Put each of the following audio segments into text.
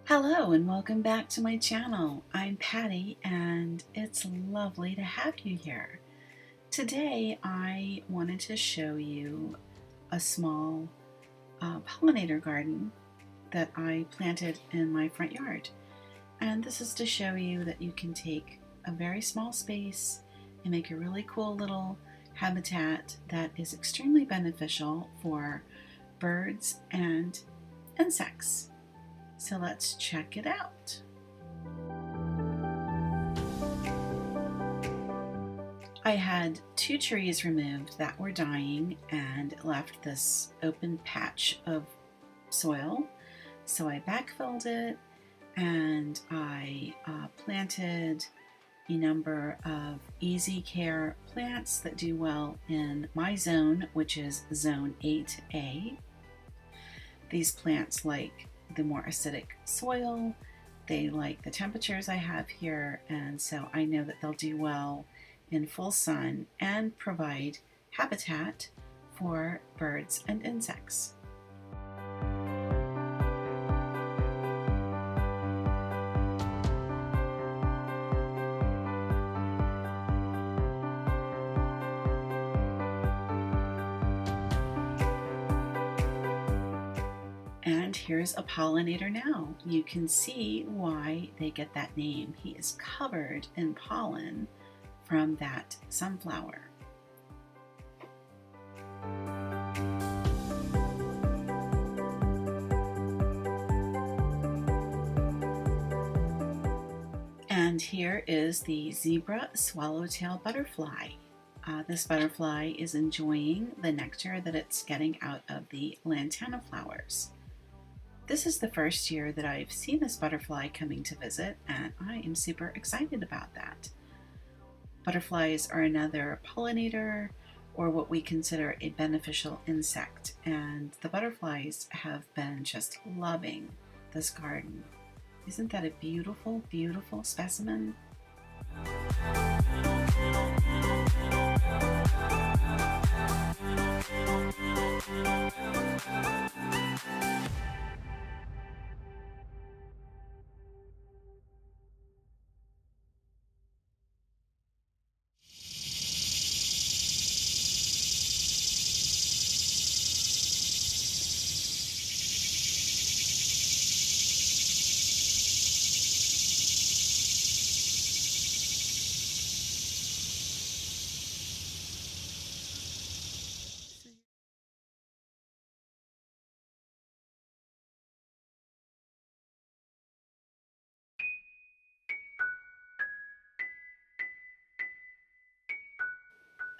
Hello and welcome back to my channel. I'm Patty and it's lovely to have you here. Today I wanted to show you a small pollinator garden that I planted in my front yard. And this is to show you that you can take a very small space and make a really cool little habitat that is extremely beneficial for birds and insects. So let's check it out. I had 2 trees removed that were dying and left this open patch of soil. So I backfilled it and I planted a number of easy care plants that do well in my zone, which is zone 8A. These plants like the more acidic soil, they like the temperatures I have here, and so I know that they'll do well in full sun and provide habitat for birds and insects. And here's a pollinator now. You can see why they get that name. He is covered in pollen from that sunflower. And here is the zebra swallowtail butterfly. This butterfly is enjoying the nectar that it's getting out of the lantana flowers. This is the first year that I've seen this butterfly coming to visit, and I am super excited about that. Butterflies are another pollinator, or what we consider a beneficial insect, and the butterflies have been just loving this garden. Isn't that a beautiful, beautiful specimen?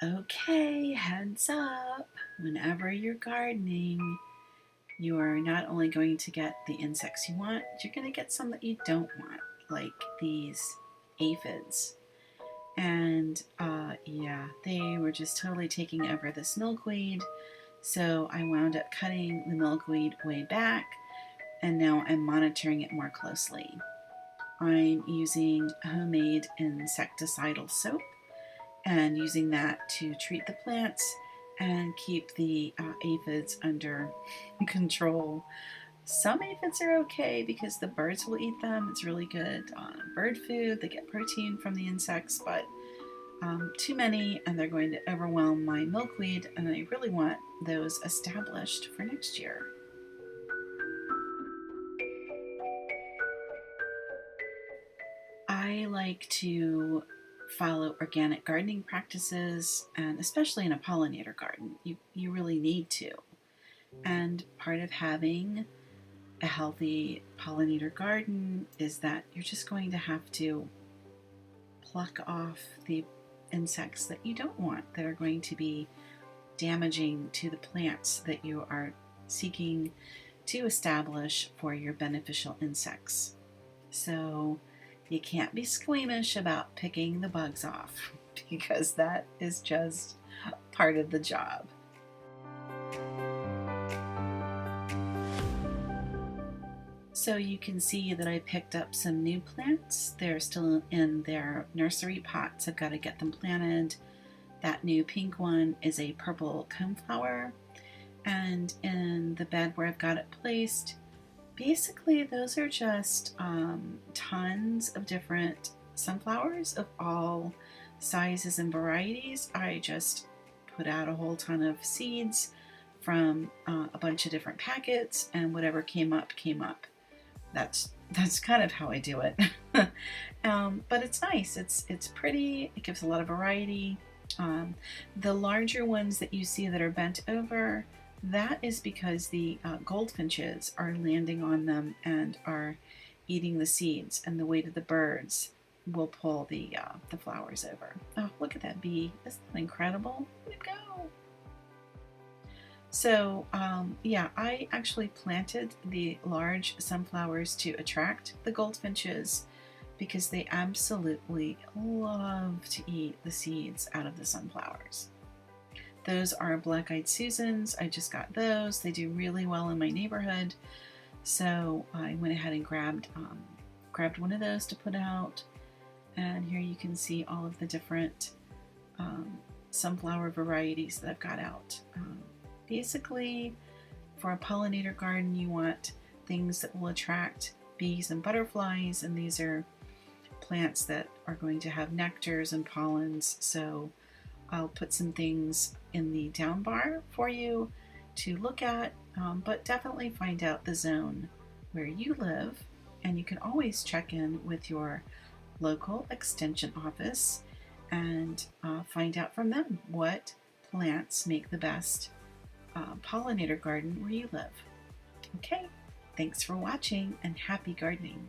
Okay, heads up. Whenever you're gardening, you are not only going to get the insects you want, you're going to get some that you don't want, like these aphids. And yeah, they were just totally taking over this milkweed. So I wound up cutting the milkweed way back, and now I'm monitoring it more closely. I'm using homemade insecticidal soap and using that to treat the plants and keep the aphids under control. Some aphids are okay because the birds will eat them. It's really good bird food. They get protein from the insects, but too many and they're going to overwhelm my milkweed, and I really want those established for next year. I like to follow organic gardening practices, and especially in a pollinator garden, you really need to. And part of having a healthy pollinator garden is that you're just going to have to pluck off the insects that you don't want, that are going to be damaging to the plants that you are seeking to establish for your beneficial insects. So you can't be squeamish about picking the bugs off because that is just part of the job. So you can see that I picked up some new plants. They're still in their nursery pots. I've got to get them planted. That new pink one is a purple coneflower. And in the bed where I've got it placed, Basically, those are just tons of different sunflowers of all sizes and varieties. I just put out a whole ton of seeds from a bunch of different packets, and whatever came up, came up. That's kind of how I do it. But it's nice. It's pretty. It gives a lot of variety. The larger ones that you see that are bent over, that is because the goldfinches are landing on them and are eating the seeds, and the weight of the birds will pull the flowers over. Oh, look at that bee! Isn't that incredible? Way to go! So yeah, I actually planted the large sunflowers to attract the goldfinches because they absolutely love to eat the seeds out of the sunflowers. Those are black-eyed Susans. I just got those. They do really well in my neighborhood. So I went ahead and grabbed one of those to put out. And here you can see all of the different sunflower varieties that I've got out. Basically, for a pollinator garden, you want things that will attract bees and butterflies, and these are plants that are going to have nectars and pollens. So I'll put some things in the down bar for you to look at, but definitely find out the zone where you live, and you can always check in with your local extension office and find out from them what plants make the best pollinator garden where you live. Okay, thanks for watching and happy gardening.